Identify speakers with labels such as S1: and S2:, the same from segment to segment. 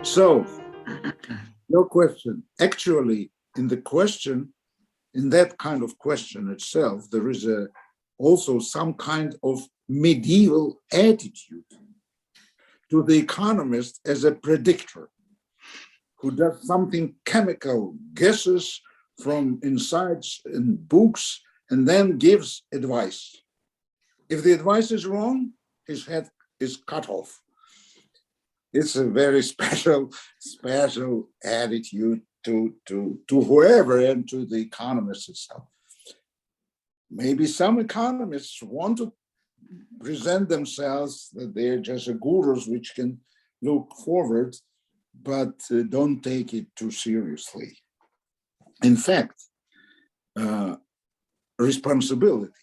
S1: So, your question, actually, in that kind of question itself, there is also some kind of medieval attitude to the economist as a predictor who does something chemical, guesses from insights in books, and then gives advice. If the advice is wrong, his head is cut off. It's a very special attitude to whoever and to the economist itself. Maybe some economists want to present themselves that they're just gurus which can look forward, but don't take it too seriously. In fact, responsibility,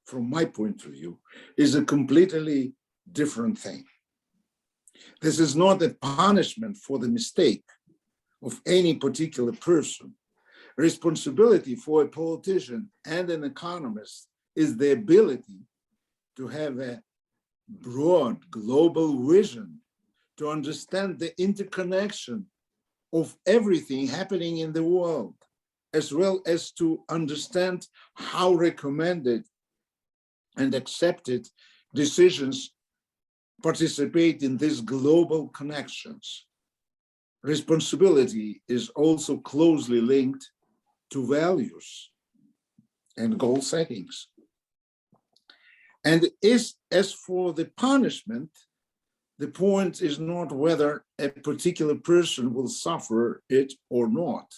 S1: from my point of view, is a completely different thing. This is not a punishment for the mistake of any particular person. Responsibility for a politician and an economist is the ability to have a broad global vision, to understand the interconnection of everything happening in the world, as well as to understand how recommended and accepted decisions participate in these global connections. Responsibility is also closely linked to values and goal settings. And as for the punishment, the point is not whether a particular person will suffer it or not,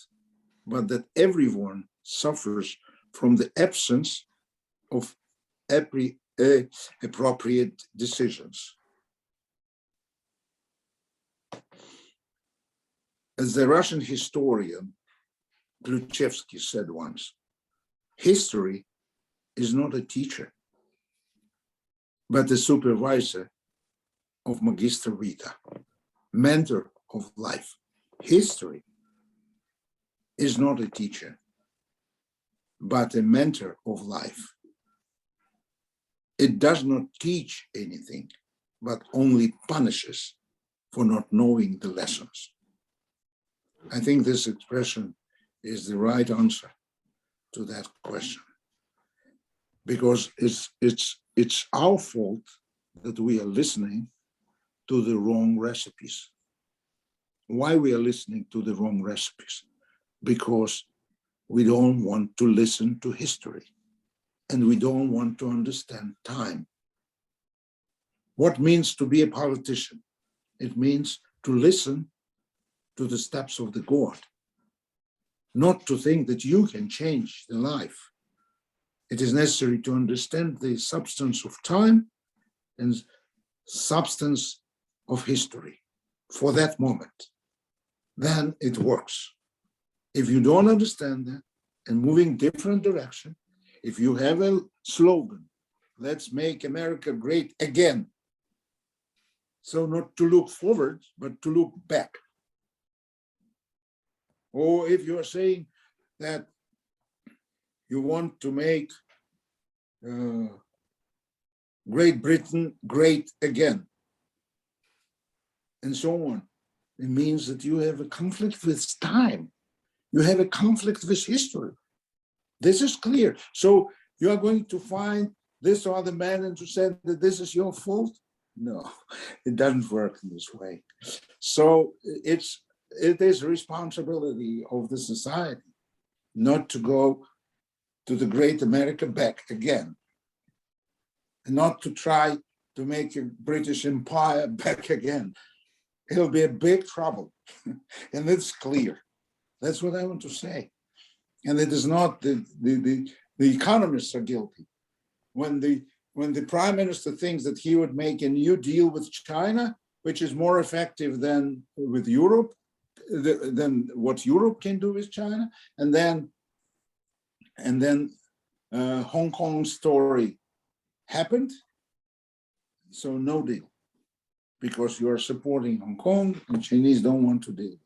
S1: but that everyone suffers from the absence of appropriate decisions. As the Russian historian Ключевский said once, history is not a teacher, but a supervisor of Magistra Vita, mentor of life. History is not a teacher, but a mentor of life. It does not teach anything, but only punishes for not knowing the lessons. I think this expression is the right answer to that question, because it's our fault that we are listening to the wrong recipes. Why we are listening to the wrong recipes? Because we don't want to listen to history, and we don't want to understand time. What means to be a politician? It means to listen to the steps of the God, not to think that you can change the life. It is necessary to understand the substance of time and substance of history for that moment. Then it works. If you don't understand that and moving different direction, if you have a slogan, let's make America great again. So not to look forward, but to look back. Or if you are saying that you want to make Great Britain great again, and so on, it means that you have a conflict with time. You have a conflict with history. This is clear. So you are going to find this other man and to say that this is your fault? No, it doesn't work in this way. So it is responsibility of the society not to go to the great America back again, and not to try to make a British Empire back again. It'll be a big trouble, and it's clear. That's what I want to say. And it is not the economists are guilty. When the prime minister thinks that he would make a new deal with China, which is more effective than with Europe, than what Europe can do with China, and then Hong Kong story happened, so no deal, because you are supporting Hong Kong, and Chinese don't want to deal.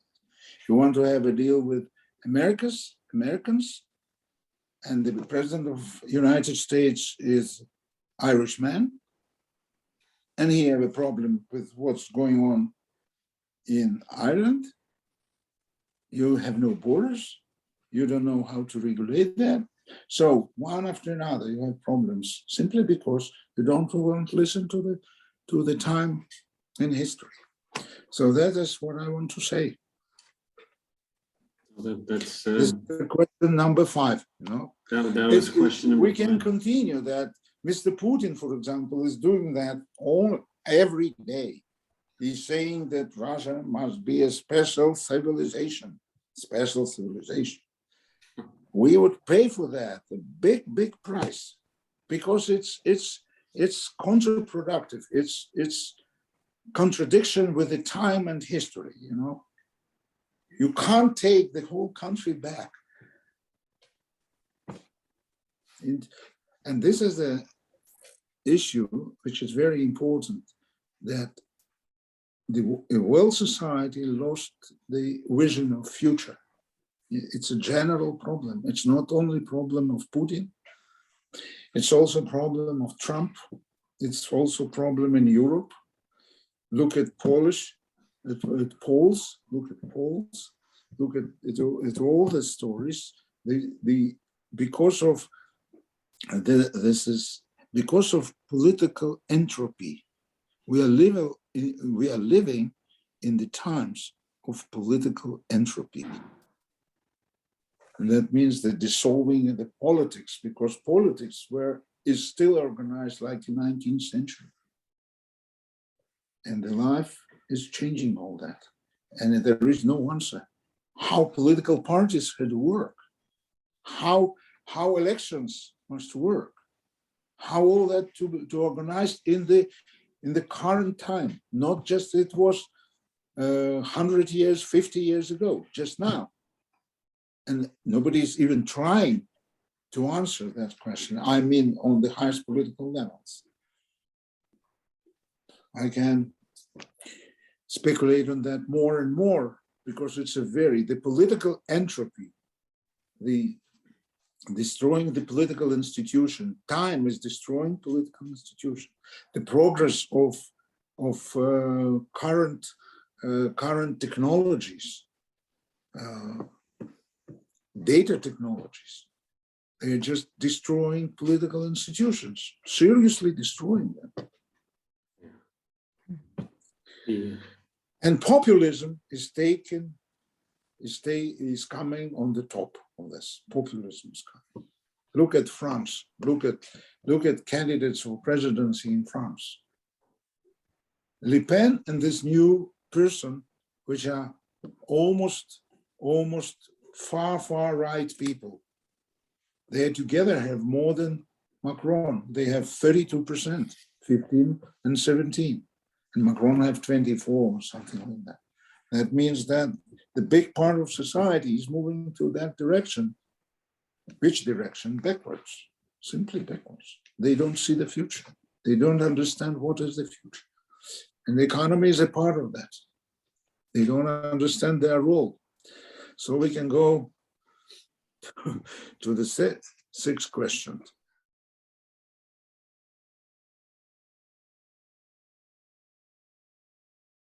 S1: You want to have a deal with Americans, and the president of the United States is Irishman, and he have a problem with what's going on in Ireland, you have no borders, you don't know how to regulate that. So one after another, you have problems simply because you don't want to listen to the time in history. So that is what I want to say.
S2: That's
S1: This is question number 5.
S2: that was question number 5.
S1: We can continue that. Mr. Putin, for example, is doing that every day. He's saying that Russia must be a special civilization. Special civilization. We would pay for that a big price, because it's counterproductive. It's contradiction with the time and history. You can't take the whole country back. And this is the issue which is very important, that the world society lost the vision of future. It's a general problem. It's not only a problem of Putin. It's also a problem of Trump. It's also a problem in Europe. Look at Poles. Look at all the stories. Because of political entropy. We are living in the times of political entropy. And that means the dissolving of the politics, because politics is still organized like the 19th century. And the life is changing all that. And there is no answer. How political parties had to work, how elections must work, how all that to organize in the current time, not just it was 100 years, 50 years ago, just now. And nobody's even trying to answer that question. I mean, on the highest political levels. I can speculate on that more and more, because it's the political entropy, the destroying the political institution. Time is destroying political institution. The progress of current technologies, data technologies, they're just destroying political institutions, seriously destroying them.
S2: Yeah.
S1: And populism is coming on the top of this. Populism is coming. Look at France. Look at candidates for presidency in France. Le Pen and this new person, which are almost far right people. They together have more than Macron. They have 32%, 15 and 17. And Macron have 24 or something like that. That means that the big part of society is moving to that direction. Which direction? Backwards, simply backwards. They don't see the future. They don't understand what is the future. And the economy is a part of that. They don't understand their role. So we can go to the sixth question.